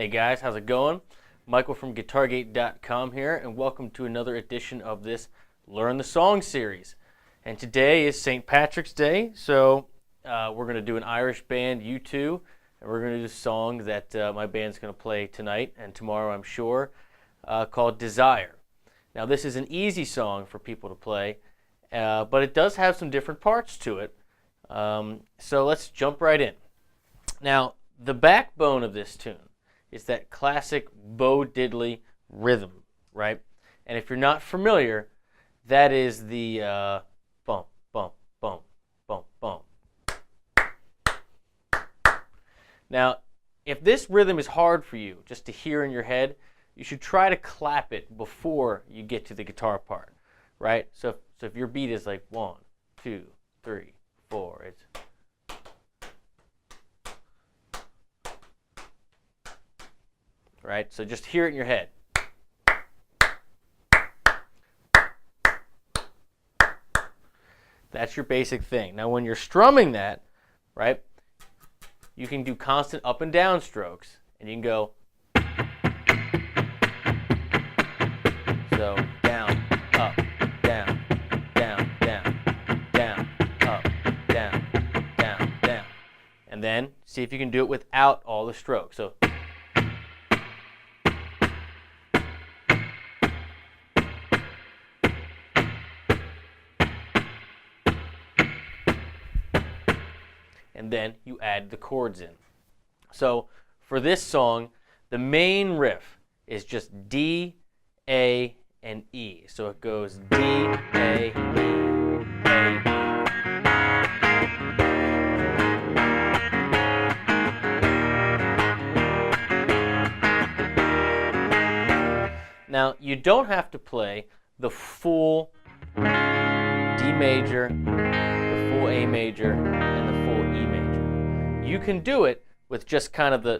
Hey guys, how's it going? Michael from GuitarGate.com here, and welcome to another edition of this Learn the Song series. And today is St. Patrick's Day, so we're going to do an Irish band, U2, and we're going to do a song that my band's going to play tonight and tomorrow, I'm sure, called Desire. Now, this is an easy song for people to play, but it does have some different parts to it. So let's jump right in. Now, the backbone of this tune is that classic Bo Diddley rhythm, right? And if you're not familiar, that is the bump, bump, bump, bump, bump. Now, if this rhythm is hard for you just to hear in your head, you should try to clap it before you get to the guitar part, right? So if your beat is like 1, 2, 3, 4, it's right? So just hear it in your head. That's your basic thing. Now when you're strumming that, right, you can do constant up and down strokes, and you can go so down, up, down, down, down, down, up, down, down, down. And then see if you can do it without all the strokes. So and then you add the chords in. So for this song, the main riff is just D, A, and E. So it goes D, A, E, A, E. Now, you don't have to play the full D major, the full A major, and the full E major. You can do it with just kind of the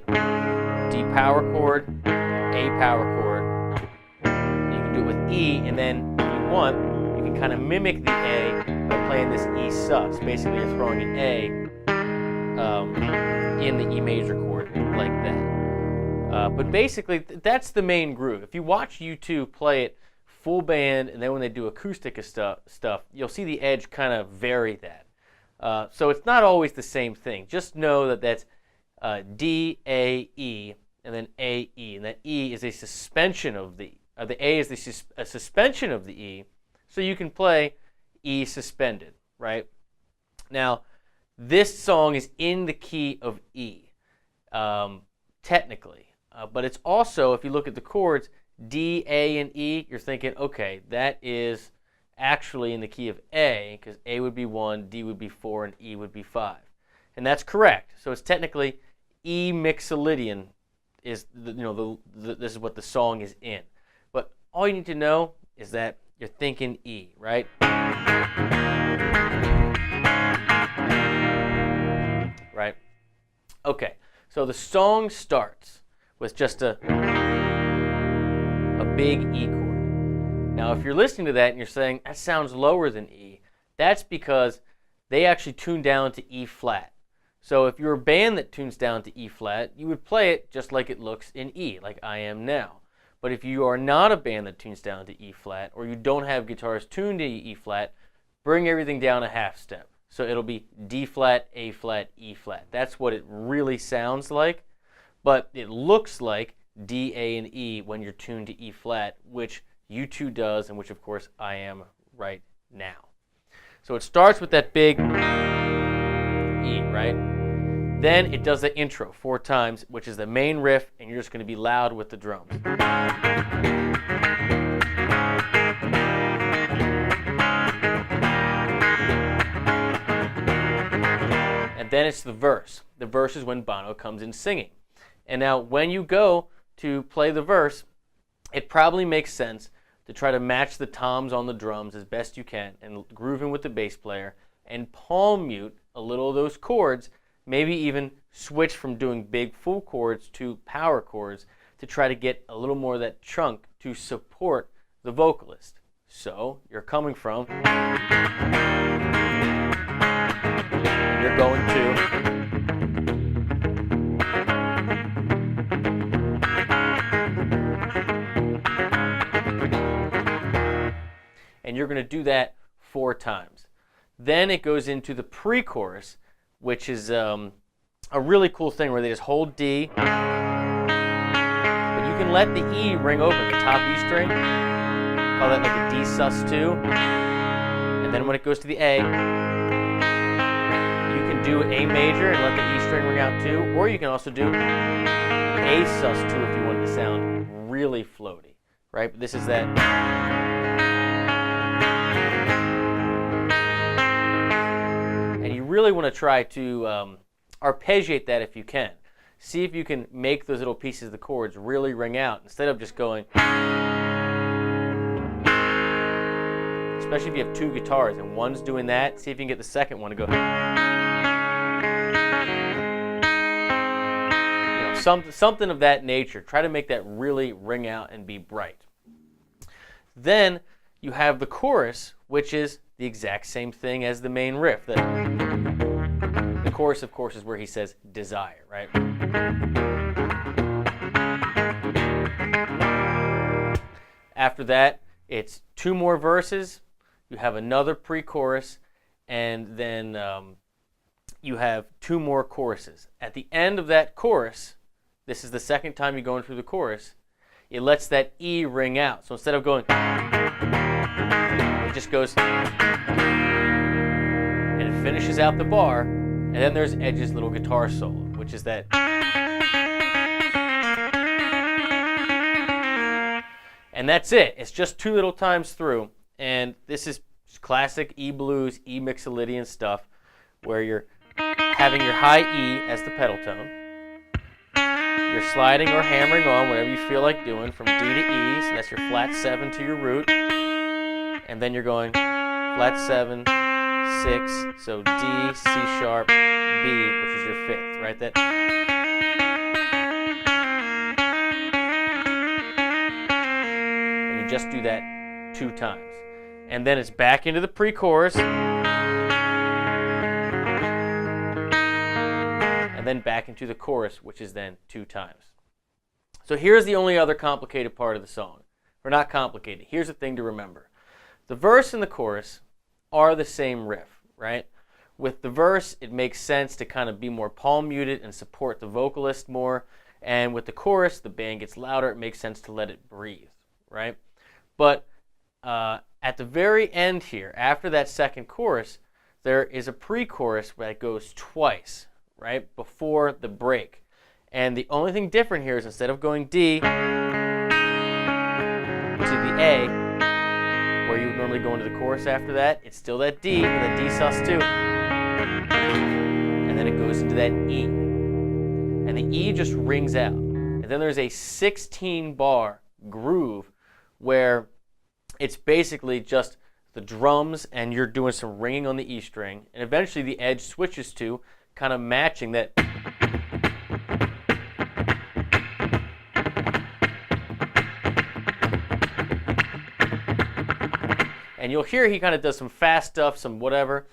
D power chord, A power chord. You can do it with E, and then if you want, you can kind of mimic the A by playing this E sus. Basically, you're throwing an A in the E major chord like that. But basically, that's the main groove. If you watch U2 play it full band, and then when they do acoustic stuff, you'll see the edge kind of vary that. So it's not always the same thing. Just know that that's D, A, E, and then A, E. And that E is a suspension of the A is a suspension of the E, so you can play E suspended, right? Now, this song is in the key of E, technically. But it's also, if you look at the chords, D, A, and E, you're thinking, okay, that is actually in the key of A, because A would be 1, D would be 4, and E would be 5. And that's correct. So it's technically E mixolydian is this is what the song is in. But all you need to know is that you're thinking E, right? Right? Okay, so the song starts with just a big E chord. Now, if you're listening to that and you're saying, that sounds lower than E, that's because they actually tune down to E flat. So if you're a band that tunes down to E flat, you would play it just like it looks in E, like I am now. But if you are not a band that tunes down to E flat, or you don't have guitars tuned to E flat, bring everything down a half step. So it'll be D flat, A flat, E flat. That's what it really sounds like. But it looks like D, A, and E when you're tuned to E flat, which U2 does, and which, of course, I am right now. So it starts with that big E, right? Then it does the intro 4 times, which is the main riff, and you're just going to be loud with the drums. And then it's the verse. The verse is when Bono comes in singing. And now when you go to play the verse, it probably makes sense to try to match the toms on the drums as best you can and groove in with the bass player and palm mute a little of those chords, maybe even switch from doing big full chords to power chords to try to get a little more of that chunk to support the vocalist. So you're coming from, you're going to, you're going to do that 4 times. Then it goes into the pre-chorus, which is a really cool thing where they just hold D, but you can let the E ring open, the top E string, call that like a D sus2, and then when it goes to the A, you can do A major and let the E string ring out too, or you can also do A sus2 if you want it to sound really floaty, right? But this is that. And you really want to try to arpeggiate that if you can. See if you can make those little pieces of the chords really ring out instead of just going. Especially if you have 2 guitars and one's doing that, see if you can get the second one to go. Something of that nature. Try to make that really ring out and be bright. Then you have the chorus, which is the exact same thing as the main riff. The chorus, of course, is where he says desire, right? After that, it's 2 more verses. You have another pre-chorus, and then you have 2 more choruses. At the end of that chorus, this is the second time you're going through the chorus, it lets that E ring out. So instead of going, it just goes, and it finishes out the bar, and then there's Edge's little guitar solo, which is that. And that's it. It's just 2 little times through, and this is classic E blues, E Mixolydian stuff, where you're having your high E as the pedal tone. You're sliding or hammering on whatever you feel like doing from D to E, so that's your flat 7 to your root. And then you're going flat 7, 6, so D, C sharp, B, which is your 5th, right? And you just do that 2 times. And then it's back into the pre-chorus. And then back into the chorus, which is then 2 times. So here's the only other complicated part of the song. Or not complicated. Here's the thing to remember. The verse and the chorus are the same riff, right? With the verse, it makes sense to kind of be more palm muted and support the vocalist more. And with the chorus, the band gets louder. It makes sense to let it breathe, right? But at the very end here, after that second chorus, there is a pre-chorus that goes twice, right, before the break. And the only thing different here is instead of going D to the A, where you would normally go into the chorus after that, it's still that D, that D sus2, and then it goes into that E. And the E just rings out. And then there's a 16-bar groove where it's basically just the drums and you're doing some ringing on the E string, and eventually the edge switches to kind of matching that. And you'll hear he kind of does some fast stuff, some whatever.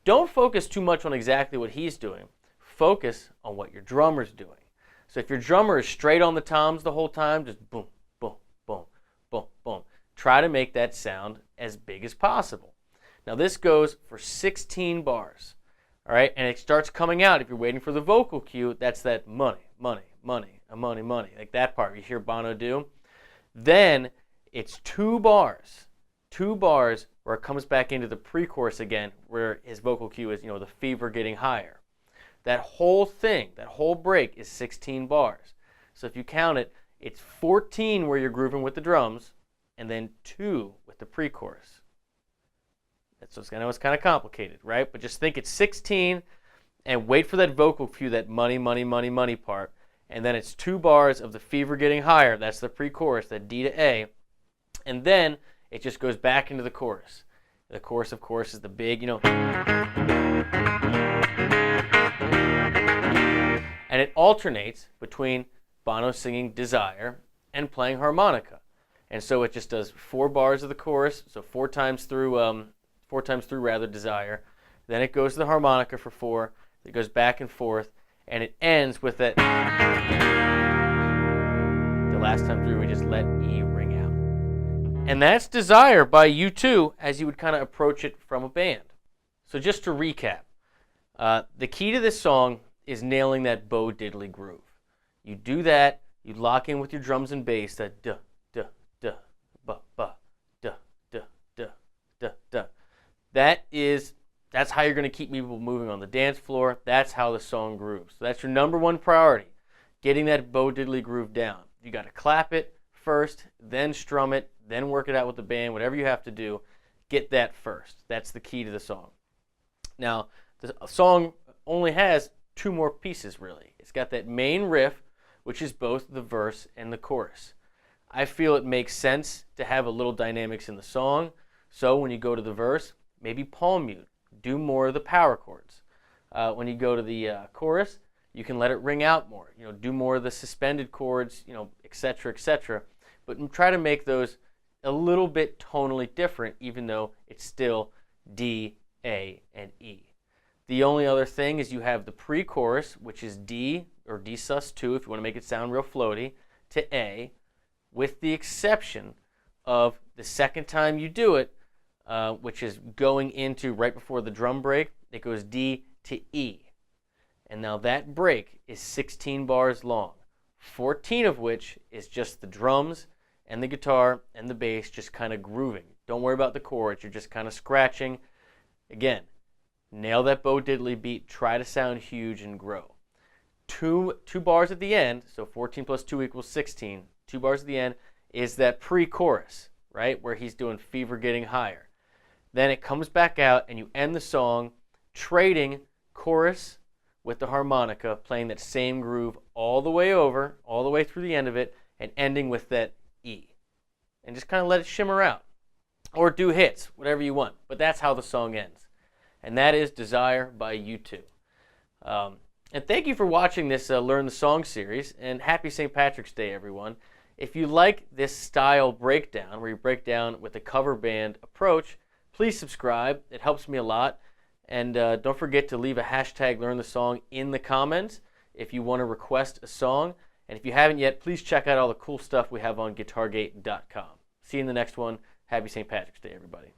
Don't focus too much on exactly what he's doing. Focus on what your drummer's doing. So if your drummer is straight on the toms the whole time, just boom, boom, boom, boom, boom. Try to make that sound as big as possible. Now this goes for 16 bars. All right, and it starts coming out. If you're waiting for the vocal cue, that's that money, money, money, money, money, like that part you hear Bono do. Then it's 2 bars where it comes back into the pre-chorus again, where his vocal cue is, the fever getting higher. That whole thing, that whole break is 16 bars. So if you count it, it's 14 where you're grooving with the drums, and then 2 with the pre-chorus. So I know it's kind of complicated, right? But just think it's 16 and wait for that vocal cue, that money, money, money, money part. And then it's 2 bars of the fever getting higher. That's the pre-chorus, that D to A. And then it just goes back into the chorus. The chorus, of course, is the big, And it alternates between Bono singing Desire and playing harmonica. And so it just does 4 bars of the chorus, so 4 times through Desire. Then it goes to the harmonica for 4. It goes back and forth, and it ends with that. The last time through, we just let E ring out. And that's Desire by U2 as you would kind of approach it from a band. So just to recap, the key to this song is nailing that Bo Diddley groove. You do that, you lock in with your drums and bass, that duh, duh, duh, ba, ba, duh, duh, duh, duh, duh. That's how you're going to keep people moving on the dance floor. That's how the song grooves. So that's your number one priority, getting that Bo Diddley groove down. You got to clap it first, then strum it, then work it out with the band, whatever you have to do, get that first. That's the key to the song. Now, the song only has two more pieces, really. It's got that main riff, which is both the verse and the chorus. I feel it makes sense to have a little dynamics in the song, so when you go to the verse, maybe palm mute, do more of the power chords. When you go to the chorus, you can let it ring out more, do more of the suspended chords, etc., etc., but try to make those a little bit tonally different, even though it's still D, A, and E. The only other thing is you have the pre-chorus, which is D, or D sus2, if you want to make it sound real floaty, to A, with the exception of the second time you do it, which is going into right before the drum break, it goes D to E. And now that break is 16 bars long, 14 of which is just the drums and the guitar and the bass just kind of grooving. Don't worry about the chords, you're just kind of scratching. Again, nail that Bo Diddley beat, try to sound huge and grow. Two bars at the end, so 14 plus 2 equals 16. 2 bars at the end is that pre-chorus, right, where he's doing Fever Getting Higher. Then it comes back out and you end the song trading chorus with the harmonica, playing that same groove all the way over, all the way through the end of it, and ending with that E. And just kind of let it shimmer out. Or do hits, whatever you want. But that's how the song ends. And that is Desire by U2. And thank you for watching this Learn the Song series, and happy St. Patrick's Day, everyone. If you like this style breakdown, where you break down with a cover band approach, please subscribe. It helps me a lot. And don't forget to leave a hashtag Learn the Song in the comments if you want to request a song. And if you haven't yet, please check out all the cool stuff we have on GuitarGate.com. See you in the next one. Happy St. Patrick's Day, everybody.